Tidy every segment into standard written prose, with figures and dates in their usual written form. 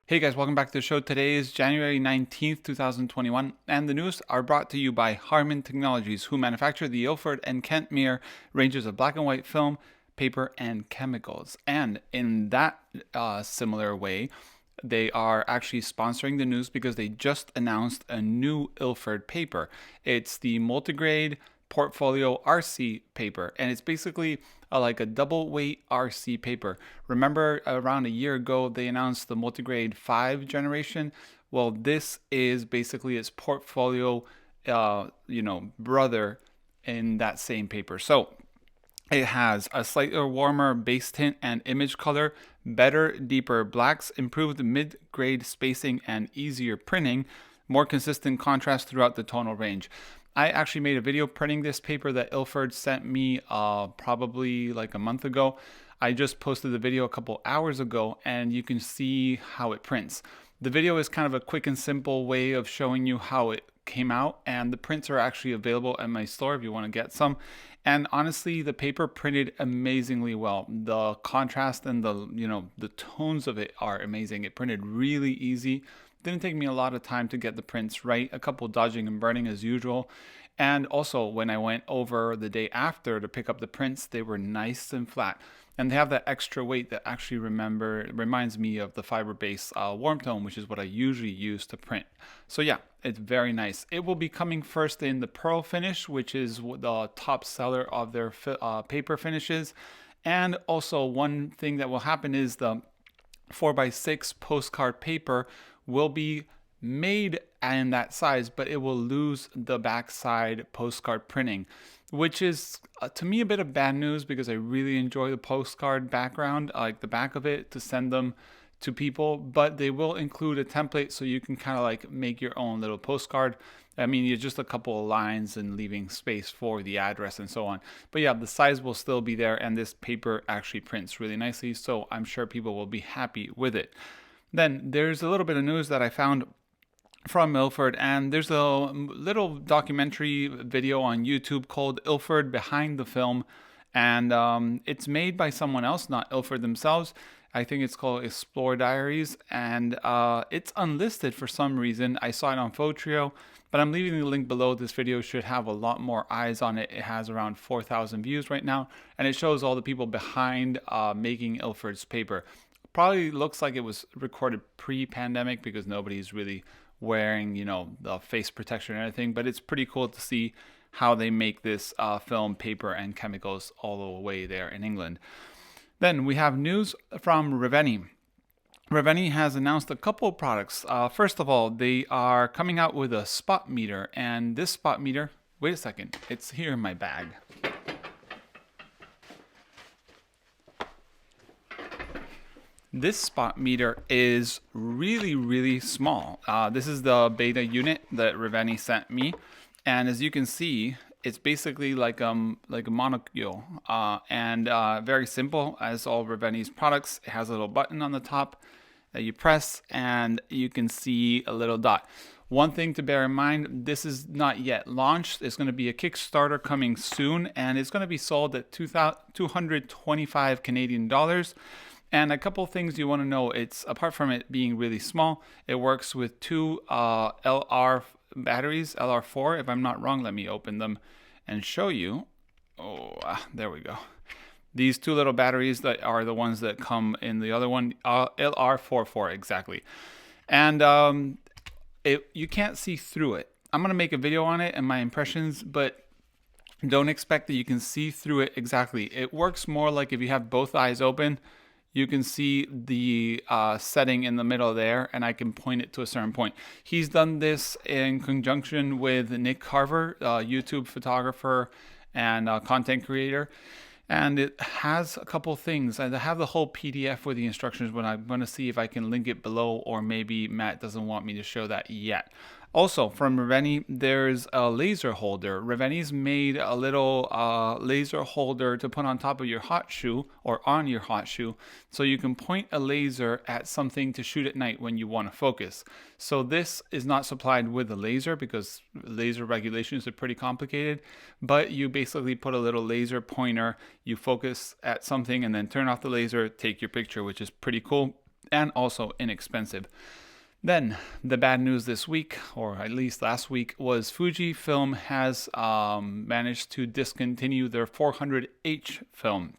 Hey guys, welcome back to the show. Today is January 19th, 2021, and the news are brought to you by Harman Technologies, who manufacture the Ilford and Kent Mirror ranges of black and white film, paper, and chemicals. And in that similar way, they are actually sponsoring the news because they just announced a new Ilford paper. It's the multigrade portfolio RC paper, and it's basically like a double weight RC paper. Remember around a year ago they announced the multigrade 5 generation? Well, this is basically its portfolio brother in that same paper. So it has a slightly warmer base tint and image color, better, deeper blacks, improved mid-grade spacing and easier printing, more consistent contrast throughout the tonal range. I actually made a video printing this paper that Ilford sent me probably like a month ago. I just posted the video a couple hours ago and you can see how it prints. The video is kind of a quick and simple way of showing you how it came out, and the prints are actually available at my store if you want to get some. And honestly, the paper printed amazingly well. The contrast and the tones of it are amazing. It printed really easy. Didn't take me a lot of time to get the prints right, a couple dodging and burning as usual. And also when I went over the day after to pick up the prints, they were nice and flat. And they have that extra weight that actually reminds me of the fiber-based warm tone, which is what I usually use to print. So yeah, it's very nice. It will be coming first in the pearl finish, which is the top seller of their paper finishes. And also one thing that will happen is the 4x6 postcard paper will be made in that size, but it will lose the backside postcard printing, which is to me a bit of bad news because I really enjoy the postcard background, like the back of it, to send them to people. But they will include a template so you can kind of like make your own little postcard. I mean, you're just a couple of lines and leaving space for the address and so on. But yeah, the size will still be there, and this paper actually prints really nicely, so I'm sure people will be happy with it. Then there's a little bit of news that I found from Ilford, and there's a little documentary video on YouTube called Ilford Behind the Film, and it's made by someone else, not Ilford themselves. I think it's called Explore Diaries, and it's unlisted for some reason. I saw it on Photrio, but I'm leaving the link below. This video should have a lot more eyes on it. It has around 4,000 views right now, and it shows all the people behind making Ilford's paper. Probably looks like it was recorded pre-pandemic because nobody's really wearing, the face protection or anything, but it's pretty cool to see how they make this film, paper, and chemicals all the way there in England. Then we have news from Reveni. Reveni has announced a couple of products. First of all, they are coming out with a spot meter, and this spot meter, wait a second, it's here in my bag. This spot meter is really, really small. This is the beta unit that Reveni sent me, and as you can see, it's basically like a monocule, and very simple as all Reveni's products. It has a little button on the top that you press, and you can see a little dot. One thing to bear in mind, this is not yet launched. It's going to be a Kickstarter coming soon, and it's going to be sold at 225 Canadian dollars. And a couple things you want to know, it's apart from it being really small, it works with two LR batteries, LR4 if I'm not wrong. Let me open them and show you. There we go. These two little batteries that are the ones that come in the other one, LR44 exactly. And you can't see through it. I'm going to make a video on it and my impressions, but don't expect that you can see through it exactly. It works more like if you have both eyes open. You can see the setting in the middle there, and I can point it to a certain point. He's done this in conjunction with Nick Carver, YouTube photographer and content creator. And it has a couple things. I have the whole PDF with the instructions, but I'm going to see if I can link it below, or maybe Matt doesn't want me to show that yet. Also, from Reveni, there's a laser holder. Reveni's made a little laser holder to put on top of your hot shoe or on your hot shoe, so you can point a laser at something to shoot at night when you want to focus. So this is not supplied with a laser because laser regulations are pretty complicated, but you basically put a little laser pointer, you focus at something and then turn off the laser, take your picture, which is pretty cool. and also inexpensive. Then the bad news this week, or at least last week, was Fujifilm has managed to discontinue their 400H film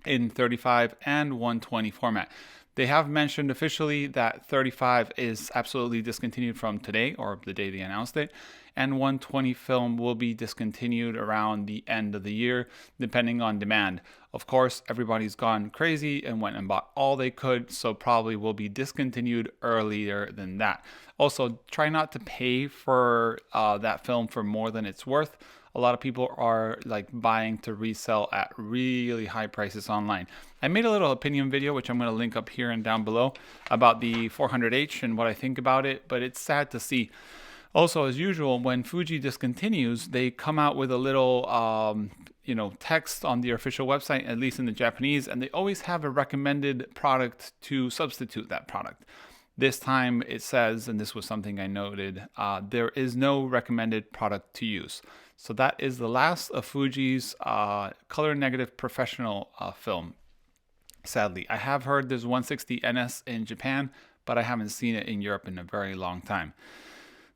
in 35 and 120 format. They have mentioned officially that 35 is absolutely discontinued from today, or the day they announced it, and 120 film will be discontinued around the end of the year, depending on demand. Of course, everybody's gone crazy and went and bought all they could, so probably will be discontinued earlier than that. Also, try not to pay for that film for more than it's worth. A lot of people are like buying to resell at really high prices online. I made a little opinion video, which I'm going to link up here and down below, about the 400H and what I think about it, but it's sad to see. Also, as usual, when Fuji discontinues, they come out with a little text on the official website, at least in the Japanese, and they always have a recommended product to substitute that product. This time it says, and this was something I noted, there is no recommended product to use. So that is the last of Fuji's color negative professional film. Sadly, I have heard there's 160 NS in Japan, but I haven't seen it in Europe in a very long time.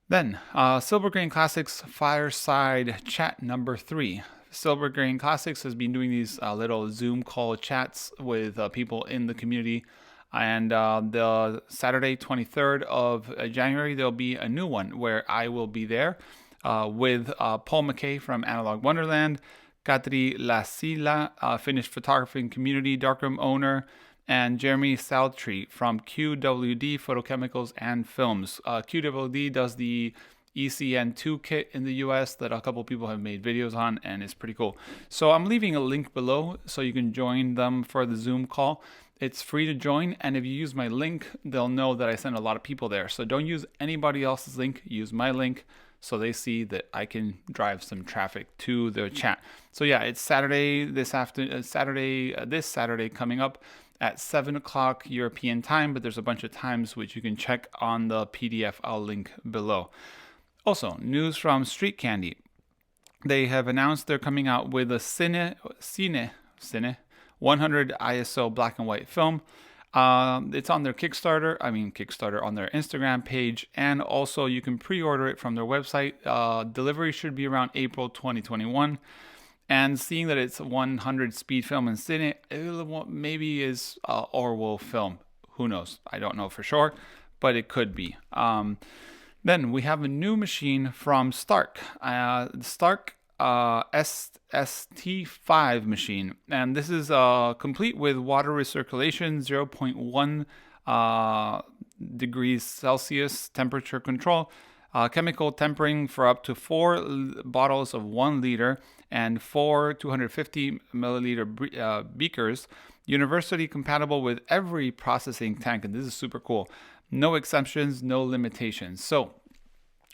Then, Silvergrain Classics Fireside Chat number 3. Silvergrain Classics has been doing these little Zoom call chats with people in the community. And the Saturday, 23rd of January, there'll be a new one where I will be there with Paul McKay from Analog Wonderland, Katri Lasila, Finnish photography and community darkroom owner, and Jeremy Saltry from QWD Photochemicals and Films. QWD does the ECN2 kit in the US that a couple people have made videos on, and it's pretty cool. So I'm leaving a link below so you can join them for the Zoom call. It's free to join, and if you use my link, they'll know that I send a lot of people there. So don't use anybody else's link, use my link, so they see that I can drive some traffic to the chat. So yeah, it's Saturday this Saturday coming up at 7 o'clock European time, but there's a bunch of times which you can check on the PDF I'll link below. Also, news from Streetcandy. They have announced they're coming out with a Cine 100 ISO black and white film. It's on their Kickstarter on their Instagram page, and also you can pre-order it from their website. Delivery should be around April 2021. And seeing that it's 100 speed film in Cine, it maybe is Orwell film. Who knows? I don't know for sure, but it could be. Then we have a new machine from Stark. Stark ST5 machine, and this is complete with water recirculation, 0.1 degrees Celsius temperature control, chemical tempering for up to 4 bottles of 1 liter and 4 250 milliliter beakers, universally compatible with every processing tank, and this is super cool. No exceptions, no limitations. So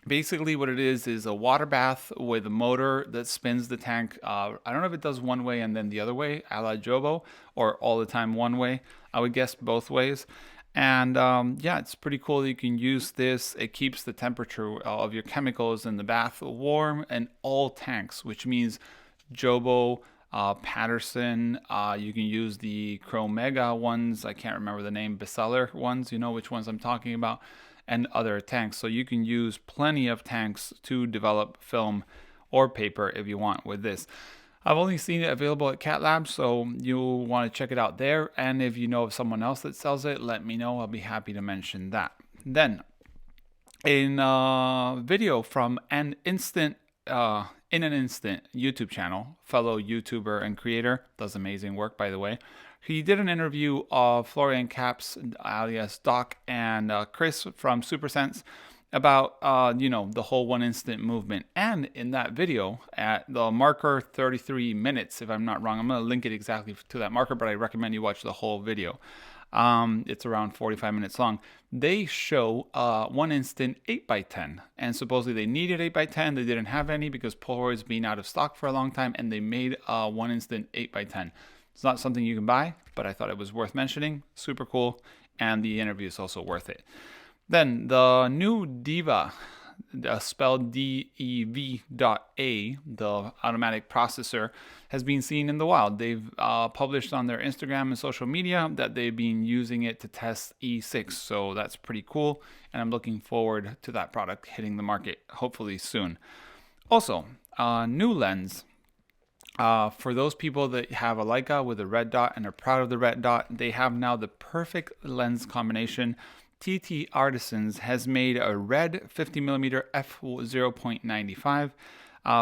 basically what it is a water bath with a motor that spins the tank. I don't know if it does one way and then the other way, a la Jobo, or all the time one way. I would guess both ways. And yeah, it's pretty cool that you can use this. It keeps the temperature of your chemicals in the bath warm in all tanks, which means Jobo, Patterson, you can use the Chromega ones. I can't remember the name, Bestseller ones, you know which ones I'm talking about, and other tanks. So you can use plenty of tanks to develop film or paper if you want with this. I've only seen it available at Cat Lab, so you'll want to check it out there. And if you know of someone else that sells it, let me know. I'll be happy to mention that. Then, in a video from In an Instant YouTube channel, fellow YouTuber and creator, does amazing work, by the way. He did an interview of Florian Caps, alias Doc, and Chris from SuperSense about, the whole 1 instant movement. And in that video, at the marker 33 minutes, if I'm not wrong, I'm going to link it exactly to that marker, but I recommend you watch the whole video. It's around 45 minutes long. They show 1 instant 8x10, and supposedly they needed 8x10. They didn't have any because Polaroid's been out of stock for a long time, and they made 1 instant 8x10. It's not something you can buy, but I thought it was worth mentioning. Super cool, and the interview is also worth it. Then the new Dev.A spelled Dev.A, the automatic processor, has been seen in the wild. They've published on their Instagram and social media that they've been using it to test E6, so that's pretty cool, and I'm looking forward to that product hitting the market hopefully soon. Also, new lens. For those people that have a Leica with a red dot and are proud of the red dot, they have now the perfect lens combination. TTArtisan has made a red 50mm f0.95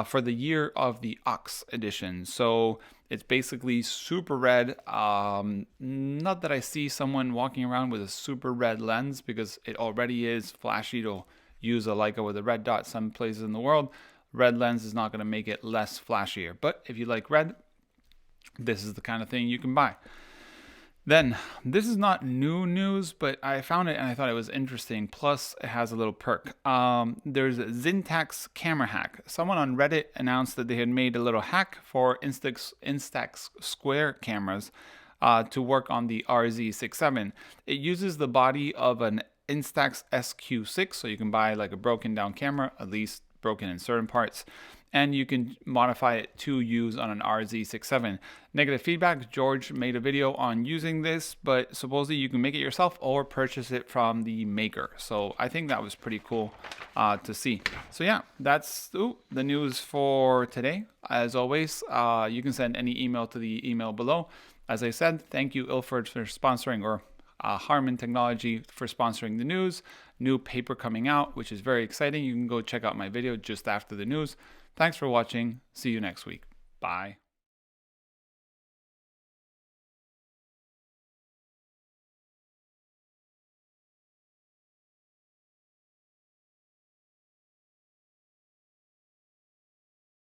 for the year of the Ox edition. So it's basically super red. Not that I see someone walking around with a super red lens, because it already is flashy to use a Leica with a red dot some places in the world. Red lens is not going to make it less flashier, but if you like red, this is the kind of thing you can buy. Then, this is not new news, but I found it and I thought it was interesting. Plus, it has a little perk. There's a Zintax camera hack. Someone on Reddit announced that they had made a little hack for Instax Square cameras to work on the RZ67. It uses the body of an Instax SQ6, so you can buy like a broken down camera, at least broken in certain parts, and you can modify it to use on an RZ67. Negative feedback: George made a video on using this, but supposedly you can make it yourself or purchase it from the maker. So I think that was pretty cool to see. So yeah, that's the news for today. As always, you can send any email to the email below. As I said, thank you Ilford for sponsoring, or Harman Technology for sponsoring the news. New paper coming out, which is very exciting. You can go check out my video just after the news. Thanks for watching. See you next week. Bye.